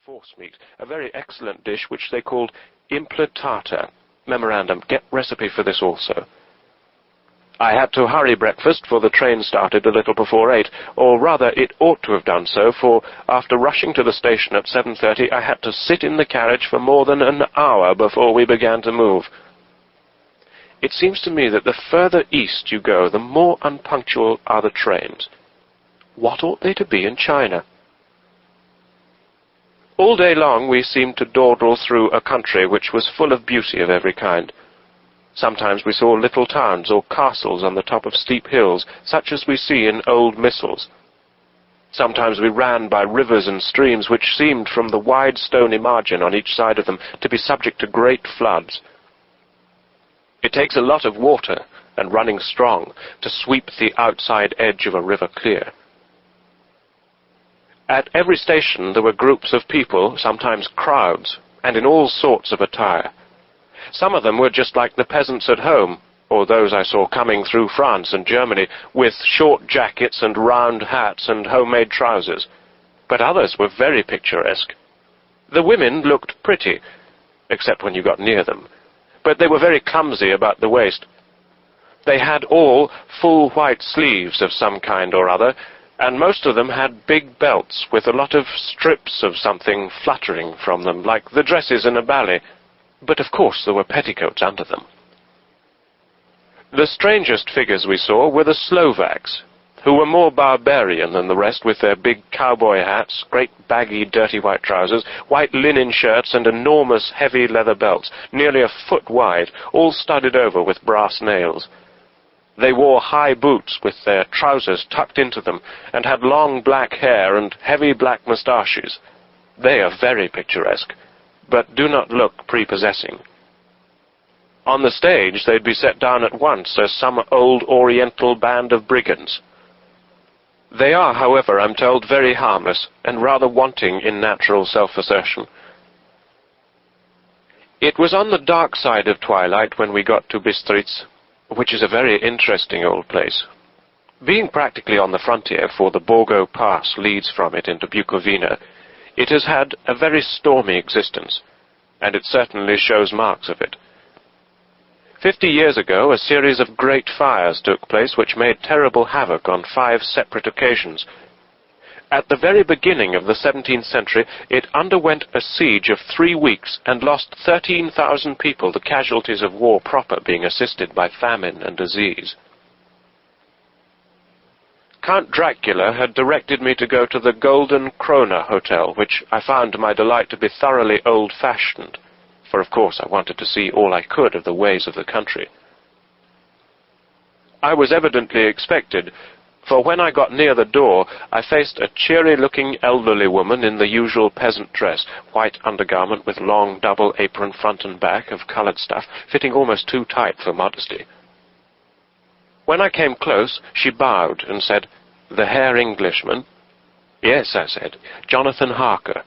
forcemeat, a very excellent dish which they called impletata. Memorandum, get recipe for this also. I had to hurry breakfast, for the train started a little before 8, or rather it ought to have done so, for after rushing to the station at 7:30 I had to sit in the carriage for more than an hour before we began to move. It seems to me that the further east you go, the more unpunctual are the trains. What ought they to be in China? All day long we seemed to dawdle through a country which was full of beauty of every kind. Sometimes we saw little towns or castles on the top of steep hills, such as we see in old missals. Sometimes we ran by rivers and streams which seemed, from the wide stony margin on each side of them, to be subject to great floods. It takes a lot of water, and running strong, to sweep the outside edge of a river clear. At every station there were groups of people, sometimes crowds, and in all sorts of attire. Some of them were just like the peasants at home, or those I saw coming through France and Germany, with short jackets and round hats and homemade trousers. But others were very picturesque. The women looked pretty, except when you got near them, but they were very clumsy about the waist. They had all full white sleeves of some kind or other, and most of them had big belts with a lot of strips of something fluttering from them, like the dresses in a ballet, but of course there were petticoats under them. The strangest figures we saw were the Slovaks, who were more barbarian than the rest, with their big cowboy hats, great baggy dirty white trousers, white linen shirts, and enormous heavy leather belts, nearly a foot wide, all studded over with brass nails. They wore high boots with their trousers tucked into them, and had long black hair and heavy black moustaches. They are very picturesque, but do not look prepossessing. On the stage they'd be set down at once as some old oriental band of brigands. They are, however, I'm told, very harmless, and rather wanting in natural self-assertion. It was on the dark side of twilight when we got to Bistritz, which is a very interesting old place. Being practically on the frontier, for the Borgo Pass leads from it into Bukovina, it has had a very stormy existence, and it certainly shows marks of it. 50 years ago, a series of great fires took place which made terrible havoc on 5 separate occasions. At the very beginning of the 17th century, it underwent a siege of 3 weeks and lost 13,000 people, the casualties of war proper being assisted by famine and disease. Count Dracula had directed me to go to the Golden Krone Hotel, which I found to my delight to be thoroughly old-fashioned, for of course I wanted to see all I could of the ways of the country. I was evidently expected, for when I got near the door, I faced a cheery-looking elderly woman in the usual peasant dress, white undergarment with long double apron front and back of coloured stuff, fitting almost too tight for modesty. When I came close, she bowed and said, "The Herr Englishman?" "Yes," I said, "Jonathan Harker."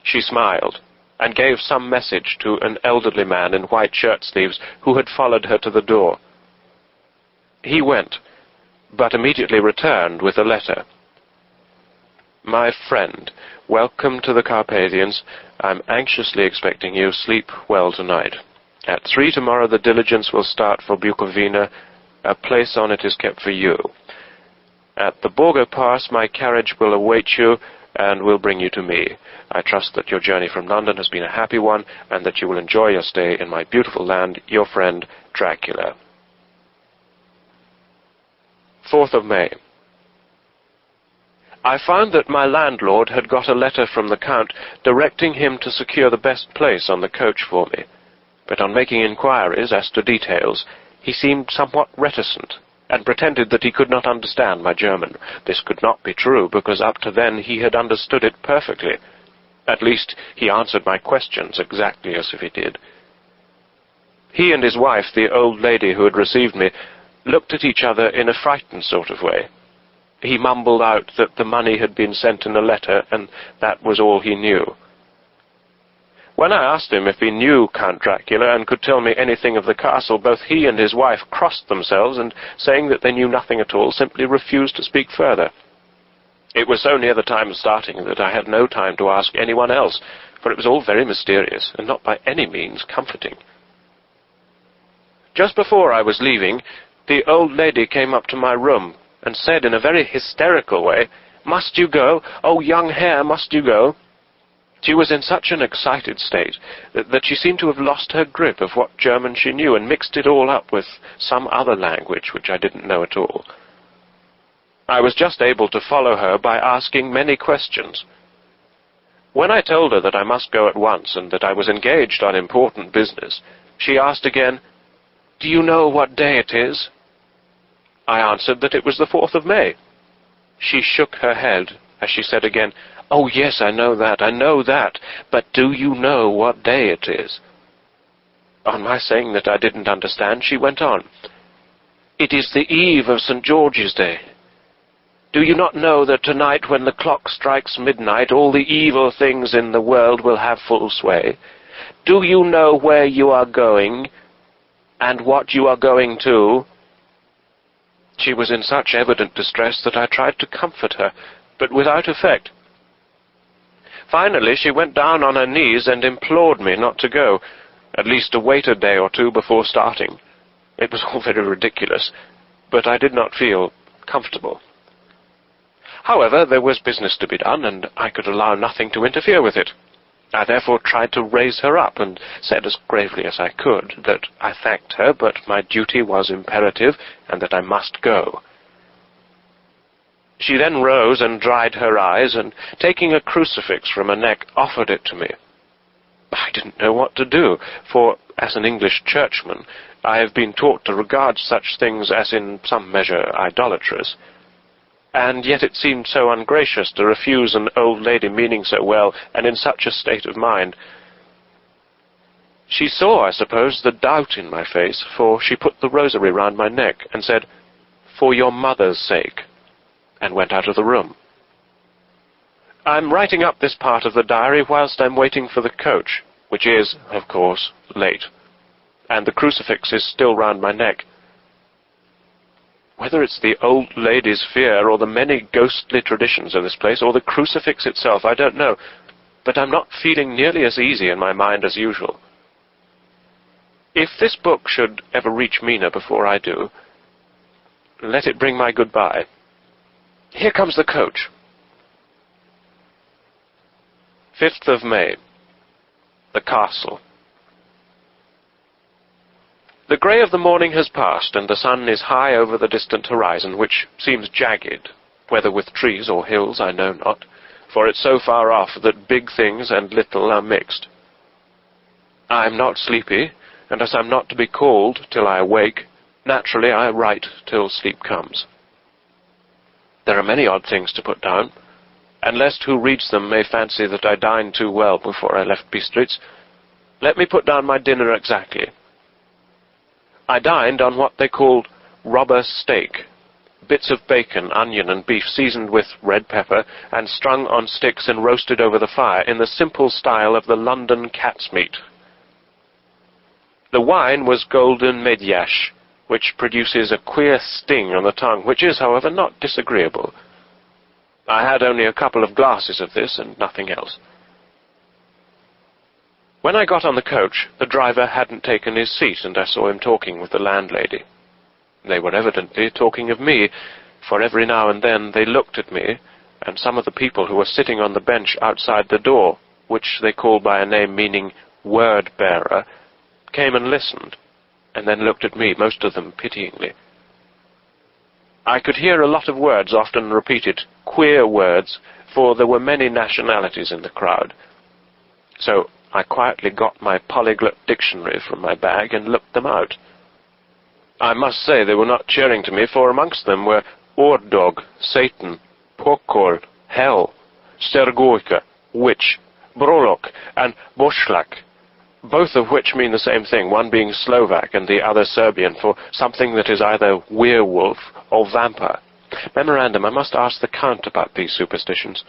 She smiled, and gave some message to an elderly man in white shirt-sleeves who had followed her to the door. He went, but immediately returned with a letter. "My friend, welcome to the Carpathians. I'm anxiously expecting you. Sleep well tonight. At 3 tomorrow the diligence will start for Bukovina. A place on it is kept for you. At the Borgo Pass my carriage will await you and will bring you to me. I trust that your journey from London has been a happy one, and that you will enjoy your stay in my beautiful land. Your friend, Dracula." 4th of May. I found that my landlord had got a letter from the Count directing him to secure the best place on the coach for me, but on making inquiries as to details, he seemed somewhat reticent, and pretended that he could not understand my German. This could not be true, because up to then he had understood it perfectly. At least, he answered my questions exactly as if he did. He and his wife, the old lady who had received me, looked at each other in a frightened sort of way. He mumbled out that the money had been sent in a letter, and that was all he knew. When I asked him if he knew Count Dracula and could tell me anything of the castle, both he and his wife crossed themselves, and, saying that they knew nothing at all, simply refused to speak further. It was so near the time of starting that I had no time to ask anyone else, for it was all very mysterious and not by any means comforting. Just before I was leaving, the old lady came up to my room and said in a very hysterical way, "Must you go? Oh, young hare, must you go?" She was in such an excited state that she seemed to have lost her grip of what German she knew and mixed it all up with some other language which I didn't know at all. I was just able to follow her by asking many questions. When I told her that I must go at once and that I was engaged on important business, she asked again, "Do you know what day it is?" I answered that it was the 4th of May. She shook her head as she said again, "Oh, yes, I know that, but do you know what day it is?" On my saying that I didn't understand, she went on, "It is the eve of St. George's Day. Do you not know that tonight when the clock strikes midnight, all the evil things in the world will have full sway? Do you know where you are going, and what you are going to?" She was in such evident distress that I tried to comfort her, but without effect. Finally, she went down on her knees and implored me not to go, at least to wait a day or two before starting. It was all very ridiculous, but I did not feel comfortable. However, there was business to be done, and I could allow nothing to interfere with it. I therefore tried to raise her up, and said as gravely as I could that I thanked her, but my duty was imperative, and that I must go. She then rose and dried her eyes, and taking a crucifix from her neck, offered it to me. I didn't know what to do, for, as an English churchman, I have been taught to regard such things as in some measure idolatrous. And yet it seemed so ungracious to refuse an old lady meaning so well, and in such a state of mind. She saw, I suppose, the doubt in my face, for she put the rosary round my neck, and said, "For your mother's sake," and went out of the room. I'm writing up this part of the diary whilst I'm waiting for the coach, which is, of course, late, and the crucifix is still round my neck. Whether it's the old lady's fear, or the many ghostly traditions of this place, or the crucifix itself, I don't know, but I'm not feeling nearly as easy in my mind as usual. If this book should ever reach Mina before I do, let it bring my goodbye. Here comes the coach. 5th of May. The Castle. The grey of the morning has passed, and the sun is high over the distant horizon, which seems jagged, whether with trees or hills I know not, for it's so far off that big things and little are mixed. I am not sleepy, and as I'm not to be called till I awake, naturally I write till sleep comes. There are many odd things to put down, and lest who reads them may fancy that I dined too well before I left Bistritz, let me put down my dinner exactly. I dined on what they called robber steak, bits of bacon, onion, and beef seasoned with red pepper and strung on sticks and roasted over the fire in the simple style of the London cat's meat. The wine was golden mediash, which produces a queer sting on the tongue, which is, however, not disagreeable. I had only a couple of glasses of this and nothing else. When I got on the coach, the driver hadn't taken his seat, and I saw him talking with the landlady. They were evidently talking of me, for every now and then they looked at me, and some of the people who were sitting on the bench outside the door, which they called by a name meaning word-bearer, came and listened, and then looked at me, most of them pityingly. I could hear a lot of words often repeated, queer words, for there were many nationalities in the crowd. So I quietly got my polyglot dictionary from my bag and looked them out. I must say they were not cheering to me, for amongst them were Ordog, Satan, Pokol, Hell, Stergoika, Witch, Brolok, and Bošlak, both of which mean the same thing, one being Slovak and the other Serbian, for something that is either werewolf or vampire. Memorandum, I must ask the Count about these superstitions.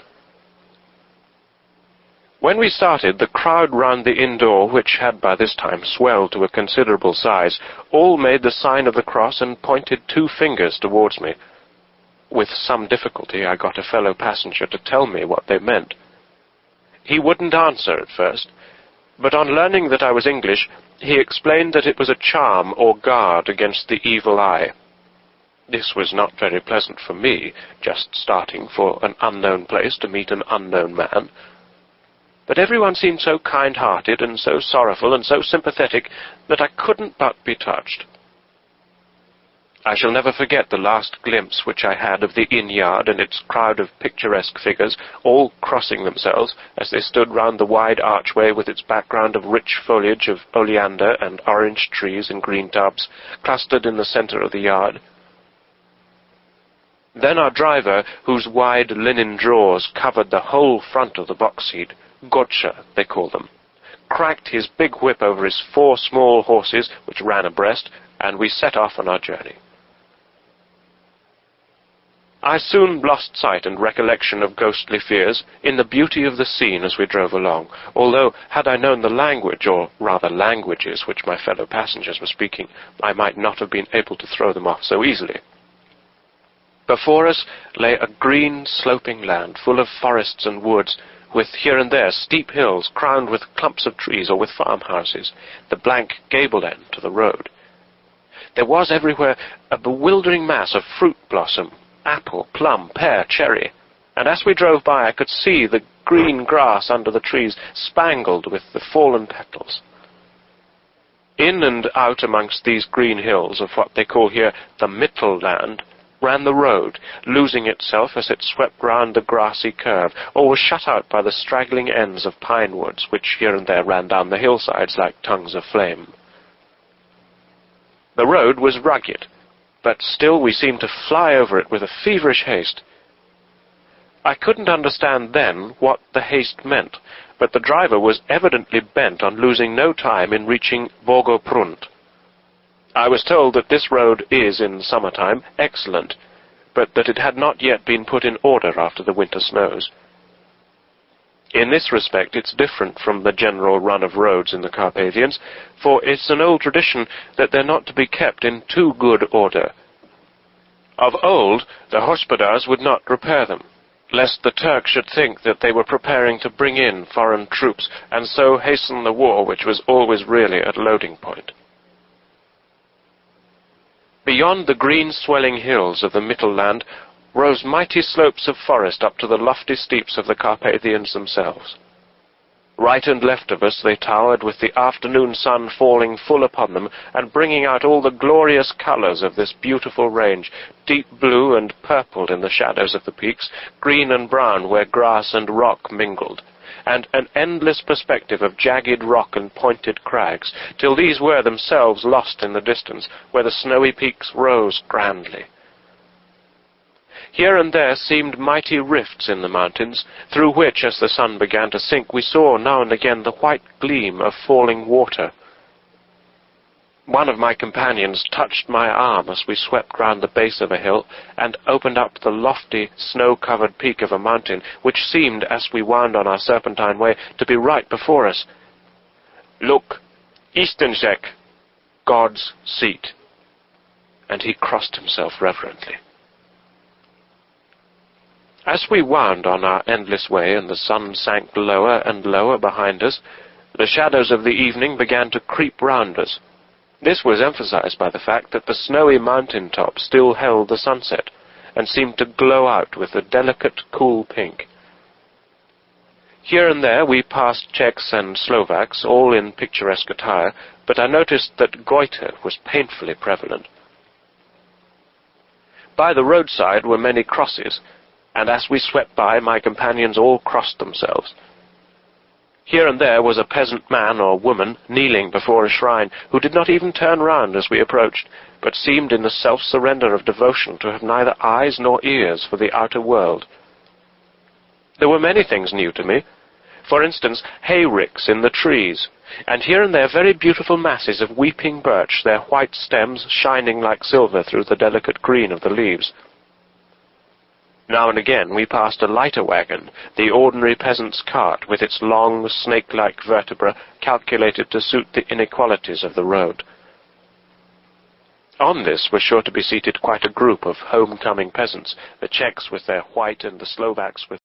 When we started, the crowd round the inn door, which had by this time swelled to a considerable size, all made the sign of the cross and pointed 2 fingers towards me. With some difficulty I got a fellow passenger to tell me what they meant. He wouldn't answer at first, but on learning that I was English, he explained that it was a charm or guard against the evil eye. This was not very pleasant for me, just starting for an unknown place to meet an unknown man. But everyone seemed so kind-hearted and so sorrowful and so sympathetic that I couldn't but be touched. I shall never forget the last glimpse which I had of the inn-yard and its crowd of picturesque figures, all crossing themselves as they stood round the wide archway with its background of rich foliage of oleander and orange trees in green tubs, clustered in the centre of the yard. Then our driver, whose wide linen drawers covered the whole front of the box seat, Gotcha, they call them, cracked his big whip over his 4 small horses, which ran abreast, and we set off on our journey. I soon lost sight and recollection of ghostly fears in the beauty of the scene as we drove along, although, had I known the language, or rather languages, which my fellow passengers were speaking, I might not have been able to throw them off so easily. Before us lay a green, sloping land, full of forests and woods, with here and there steep hills crowned with clumps of trees or with farmhouses, the blank gable end to the road. There was everywhere a bewildering mass of fruit blossom, apple, plum, pear, cherry, and as we drove by I could see the green grass under the trees spangled with the fallen petals. In and out amongst these green hills of what they call here the Mittelland ran the road, losing itself as it swept round the grassy curve, or was shut out by the straggling ends of pine woods, which here and there ran down the hillsides like tongues of flame. The road was rugged, but still we seemed to fly over it with a feverish haste. I couldn't understand then what the haste meant, but the driver was evidently bent on losing no time in reaching Vogoprund. I was told that this road is, in summertime, excellent, but that it had not yet been put in order after the winter snows. In this respect it's different from the general run of roads in the Carpathians, for it's an old tradition that they're not to be kept in too good order. Of old, the hospodars would not repair them, lest the Turk should think that they were preparing to bring in foreign troops, and so hasten the war which was always really at loading point. Beyond the green swelling hills of the Mittelland rose mighty slopes of forest up to the lofty steeps of the Carpathians themselves. Right and left of us they towered, with the afternoon sun falling full upon them and bringing out all the glorious colours of this beautiful range, deep blue and purpled in the shadows of the peaks, green and brown where grass and rock mingled, and an endless perspective of jagged rock and pointed crags, till these were themselves lost in the distance, where the snowy peaks rose grandly. Here and there seemed mighty rifts in the mountains, through which, as the sun began to sink, we saw now and again the white gleam of falling water. One of my companions touched my arm as we swept round the base of a hill, and opened up the lofty, snow-covered peak of a mountain, which seemed, as we wound on our serpentine way, to be right before us. "Look, Eastensek, God's seat." And he crossed himself reverently. As we wound on our endless way and the sun sank lower and lower behind us, the shadows of the evening began to creep round us. This was emphasized by the fact that the snowy mountain top still held the sunset, and seemed to glow out with a delicate, cool pink. Here and there we passed Czechs and Slovaks, all in picturesque attire, but I noticed that goiter was painfully prevalent. By the roadside were many crosses, and as we swept by, my companions all crossed themselves. Here and there was a peasant man or woman kneeling before a shrine, who did not even turn round as we approached, but seemed in the self-surrender of devotion to have neither eyes nor ears for the outer world. There were many things new to me. For instance, hay-ricks in the trees, and here and there very beautiful masses of weeping birch, their white stems shining like silver through the delicate green of the leaves. Now and again we passed a lighter wagon, the ordinary peasant's cart, with its long, snake-like vertebra calculated to suit the inequalities of the road. On this was sure to be seated quite a group of home-coming peasants, the Czechs with their white and the Slovaks with